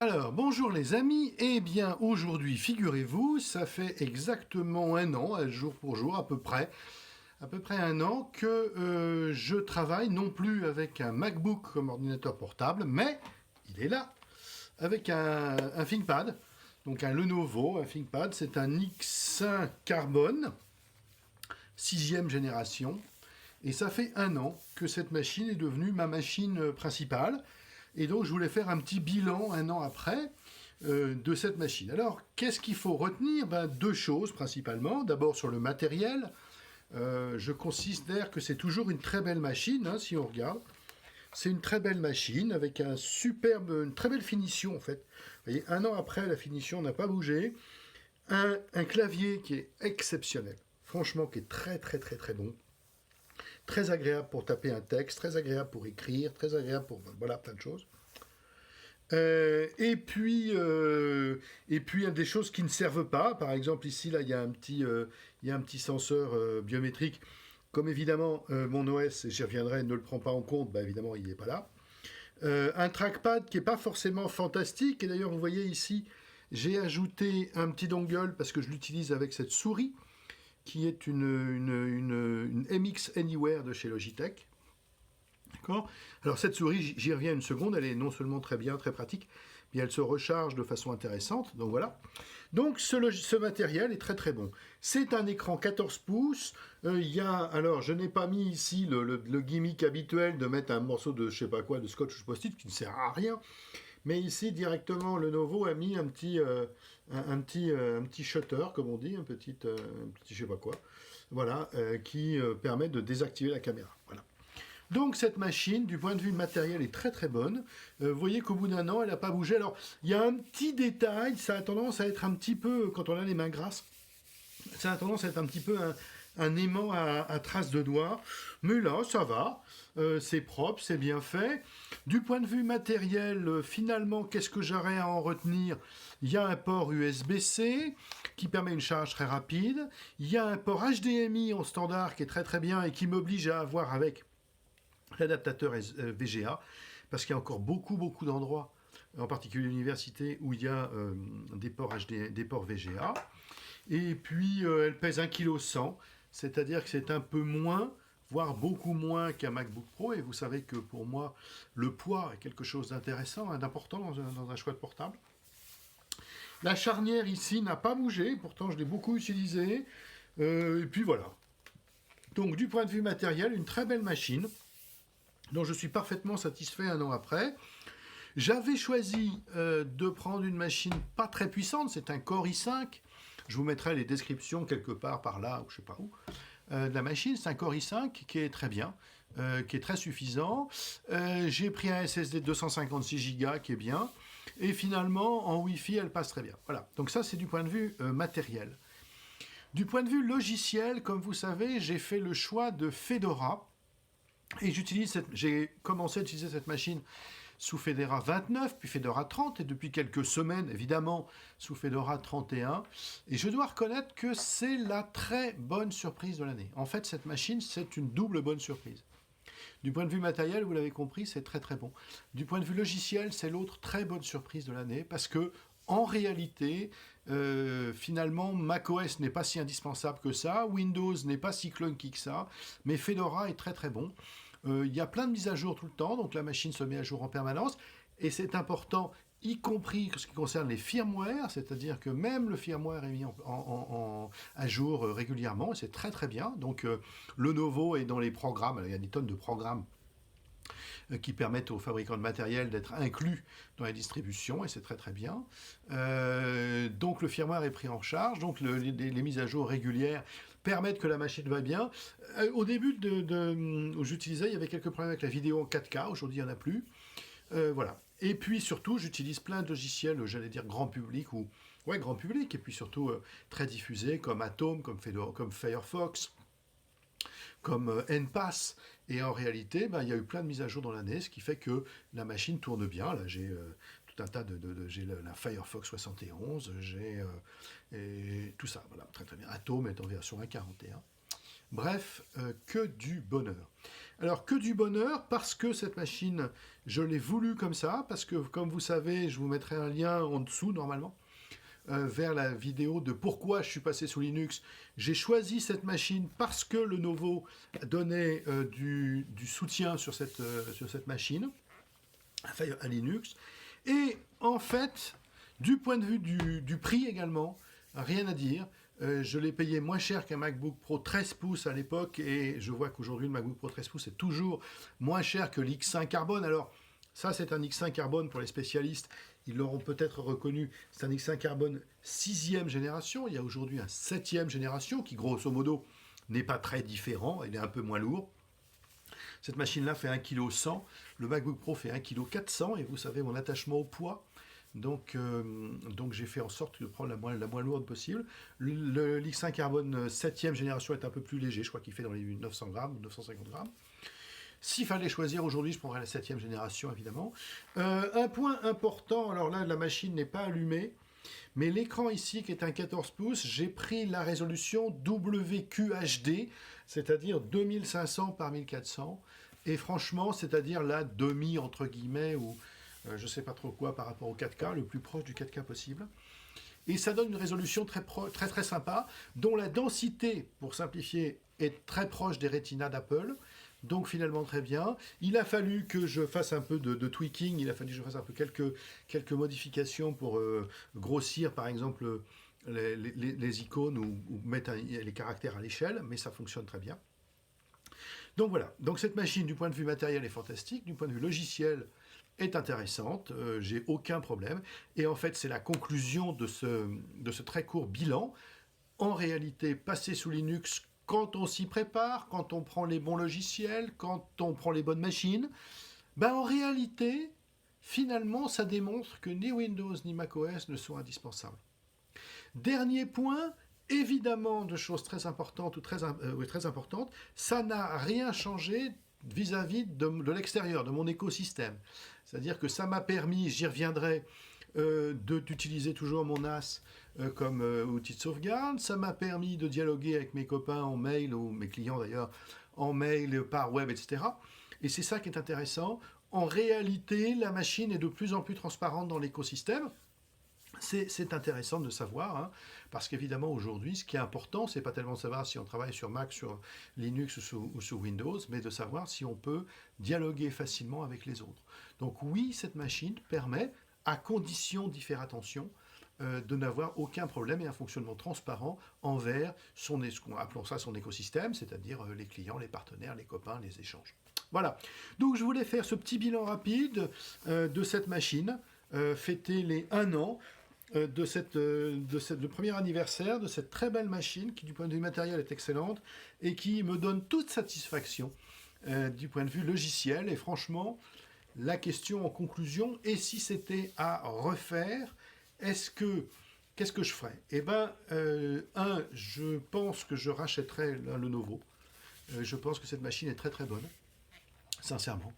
Alors, bonjour les amis, eh bien aujourd'hui, figurez-vous, ça fait exactement un an, jour pour jour à peu près un an que je travaille non plus avec un MacBook comme ordinateur portable, mais il est là, avec un ThinkPad, donc un Lenovo, un ThinkPad, c'est un X1 Carbone, sixième génération, et ça fait un an que cette machine est devenue ma machine principale. Et donc, je voulais faire un petit bilan un an après de cette machine. Alors, qu'est-ce qu'il faut retenir? Deux choses principalement. D'abord, sur le matériel, je considère que c'est toujours une très belle machine, hein, si on regarde. C'est une très belle machine avec une très belle finition en fait. Vous voyez, un an après, la finition n'a pas bougé. Un clavier qui est exceptionnel. Franchement, qui est très très très très bon. Très agréable pour taper un texte, très agréable pour écrire, très agréable pour... Voilà, plein de choses. Et puis, il y a des choses qui ne servent pas. Par exemple, ici, là, il y a un petit senseur biométrique. Comme évidemment, mon OS, j'y reviendrai, ne le prend pas en compte, évidemment, il n'est pas là. Un trackpad qui n'est pas forcément fantastique. Et d'ailleurs, vous voyez ici, j'ai ajouté un petit dongle parce que je l'utilise avec cette souris qui est une MX Anywhere de chez Logitech. D'accord. Alors cette souris, j'y reviens une seconde, elle est non seulement très bien, très pratique, mais elle se recharge de façon intéressante. Donc voilà. Donc ce matériel est très très bon. C'est un écran 14 pouces. Alors je n'ai pas mis ici le gimmick habituel de mettre un morceau de je sais pas quoi, de scotch ou post-it qui ne sert à rien. Mais ici, directement, Lenovo a mis un petit shutter, comme on dit, un petit je sais pas quoi, voilà, qui permet de désactiver la caméra. Voilà. Donc cette machine, du point de vue matériel, est très très bonne. Vous voyez qu'au bout d'un an, elle n'a pas bougé. Alors, il y a un petit détail, ça a tendance à être un petit peu, quand on a les mains grasses, ça a tendance à être un petit peu un aimant à traces de doigts. Mais là, ça va. C'est propre, c'est bien fait. Du point de vue matériel, finalement, qu'est-ce que j'aurais à en retenir? Il y a un port USB-C qui permet une charge très rapide. Il y a un port HDMI en standard qui est très très bien et qui m'oblige à avoir avec l'adaptateur VGA, parce qu'il y a encore beaucoup d'endroits, en particulier l'université, où il y a des ports des ports VGA. Et puis, elle pèse 1,1 kg, c'est-à-dire que c'est un peu moins, voire beaucoup moins qu'un MacBook Pro. Et vous savez que pour moi, le poids est quelque chose d'intéressant, hein, d'important dans un choix de portable. La charnière ici n'a pas bougé, pourtant je l'ai beaucoup utilisée. Et puis voilà. Donc, du point de vue matériel, une très belle machine dont je suis parfaitement satisfait un an après. J'avais choisi de prendre une machine pas très puissante, c'est un Core i5. Je vous mettrai les descriptions quelque part par là, ou je sais pas où, de la machine. C'est un Core i5 qui est très bien, qui est très suffisant. J'ai pris un SSD de 256 Go qui est bien. Et finalement, en Wi-Fi, elle passe très bien. Voilà, donc ça c'est du point de vue matériel. Du point de vue logiciel, comme vous savez, j'ai fait le choix de Fedora. Et j'ai commencé à utiliser cette machine sous Fedora 29, puis Fedora 30, et depuis quelques semaines, évidemment, sous Fedora 31. Et je dois reconnaître que c'est la très bonne surprise de l'année. En fait, cette machine, c'est une double bonne surprise. Du point de vue matériel, vous l'avez compris, c'est très très bon. Du point de vue logiciel, c'est l'autre très bonne surprise de l'année, parce que en réalité, finalement, macOS n'est pas si indispensable que ça, Windows n'est pas si clunky que ça, mais Fedora est très très bon. Il y a plein de mises à jour tout le temps, donc la machine se met à jour en permanence, et c'est important, y compris ce qui concerne les firmware, c'est-à-dire que même le firmware est mis à jour régulièrement, et c'est très très bien. Donc Lenovo est dans les programmes, il y a des tonnes de programmes qui permettent aux fabricants de matériel d'être inclus dans les distributions, et c'est très très bien. Donc le firmware est pris en charge, donc les mises à jour régulières permettent que la machine va bien. Au début où j'utilisais, il y avait quelques problèmes avec la vidéo en 4K, aujourd'hui il n'y en a plus. Voilà. Et puis surtout, j'utilise plein de logiciels, j'allais dire grand public, ou ouais, grand public, et puis surtout très diffusés, comme Atom, comme Firefox, comme NPass. Et en réalité, il y a eu plein de mises à jour dans l'année, ce qui fait que la machine tourne bien. Là, j'ai tout un tas j'ai la Firefox 71, j'ai et tout ça. Voilà, très très bien. Atom est en version 1.41. Bref, que du bonheur. Alors, que du bonheur parce que cette machine, je l'ai voulu comme ça, parce que, comme vous savez, je vous mettrai un lien en dessous, normalement, vers la vidéo de pourquoi je suis passé sous Linux. J'ai choisi cette machine parce que Lenovo donnait du soutien sur cette machine, enfin, à Linux. Et en fait, du point de vue du prix également, rien à dire. Je l'ai payé moins cher qu'un MacBook Pro 13 pouces à l'époque, et je vois qu'aujourd'hui le MacBook Pro 13 pouces est toujours moins cher que l'X5 Carbone. Alors, ça, c'est un X5 Carbone pour les spécialistes. Ils l'auront peut-être reconnu. C'est un X5 Carbone 6e génération. Il y a aujourd'hui un 7e génération qui, grosso modo, n'est pas très différent. Il est un peu moins lourd. Cette machine-là fait 1,1 kg. Le MacBook Pro fait 1,4 kg. Et vous savez, mon attachement au poids. Donc j'ai fait en sorte de prendre la moins lourde possible. L'X5 Carbone 7e génération est un peu plus léger. Je crois qu'il fait dans les 900 grammes ou 950 grammes. S'il fallait choisir aujourd'hui, je prendrais la 7e génération, évidemment. Un point important, alors là, la machine n'est pas allumée, mais l'écran ici, qui est un 14 pouces, j'ai pris la résolution WQHD, c'est-à-dire 2500 par 1400. Et franchement, c'est-à-dire la demi, entre guillemets, ou je ne sais pas trop quoi par rapport au 4K, le plus proche du 4K possible. Et ça donne une résolution très sympa, dont la densité, pour simplifier, est très proche des Retina d'Apple. Donc finalement très bien. Il a fallu que je fasse un peu de tweaking, il a fallu que je fasse un peu quelques modifications pour grossir par exemple les icônes ou mettre les caractères à l'échelle, mais ça fonctionne très bien. Donc voilà, donc cette machine du point de vue matériel est fantastique, du point de vue logiciel est intéressante, j'ai aucun problème. Et en fait c'est la conclusion de ce très court bilan. En réalité, passer sous Linux, quand on s'y prépare, quand on prend les bons logiciels, quand on prend les bonnes machines, ben en réalité, finalement, ça démontre que ni Windows ni macOS ne sont indispensables. Dernier point, évidemment, de choses très importantes ou très importantes, ça n'a rien changé vis-à-vis de l'extérieur, de mon écosystème. C'est-à-dire que ça m'a permis, j'y reviendrai, d'utiliser toujours mon NAS comme outil de sauvegarde. Ça m'a permis de dialoguer avec mes copains en mail, ou mes clients d'ailleurs, en mail, par web, etc. Et c'est ça qui est intéressant. En réalité, la machine est de plus en plus transparente dans l'écosystème. C'est intéressant de savoir, hein, parce qu'évidemment aujourd'hui, ce qui est important, c'est pas tellement de savoir si on travaille sur Mac, sur Linux ou sur Windows, mais de savoir si on peut dialoguer facilement avec les autres. Donc oui, cette machine permet, à condition d'y faire attention, de n'avoir aucun problème et un fonctionnement transparent envers appelons ça son écosystème, c'est-à-dire les clients, les partenaires, les copains, les échanges. Voilà, donc je voulais faire ce petit bilan rapide de cette machine, fêter les 1 an, le premier anniversaire de cette très belle machine qui, du point de vue matériel, est excellente et qui me donne toute satisfaction du point de vue logiciel. Et franchement, la question en conclusion, et si c'était à refaire, qu'est-ce que je ferais? Eh bien, je pense que je rachèterais un Lenovo. Je pense que cette machine est très très bonne, sincèrement.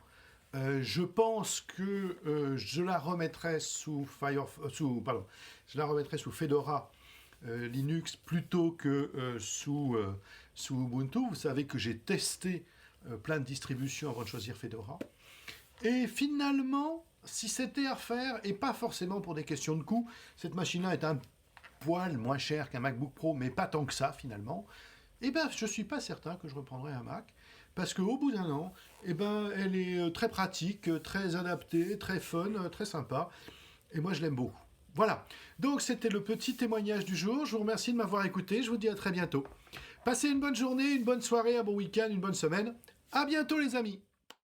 Je pense que je la remettrai sous Fedora Linux plutôt que sous Ubuntu. Vous savez que j'ai testé plein de distributions avant de choisir Fedora. Et finalement, si c'était à refaire, et pas forcément pour des questions de coût, cette machine-là est un poil moins chère qu'un MacBook Pro, mais pas tant que ça finalement, eh ben, je ne suis pas certain que je reprendrai un Mac, parce qu'au bout d'1 an, eh ben, elle est très pratique, très adaptée, très fun, très sympa, et moi je l'aime beaucoup. Voilà, donc c'était le petit témoignage du jour, je vous remercie de m'avoir écouté, je vous dis à très bientôt. Passez une bonne journée, une bonne soirée, un bon week-end, une bonne semaine, à bientôt les amis.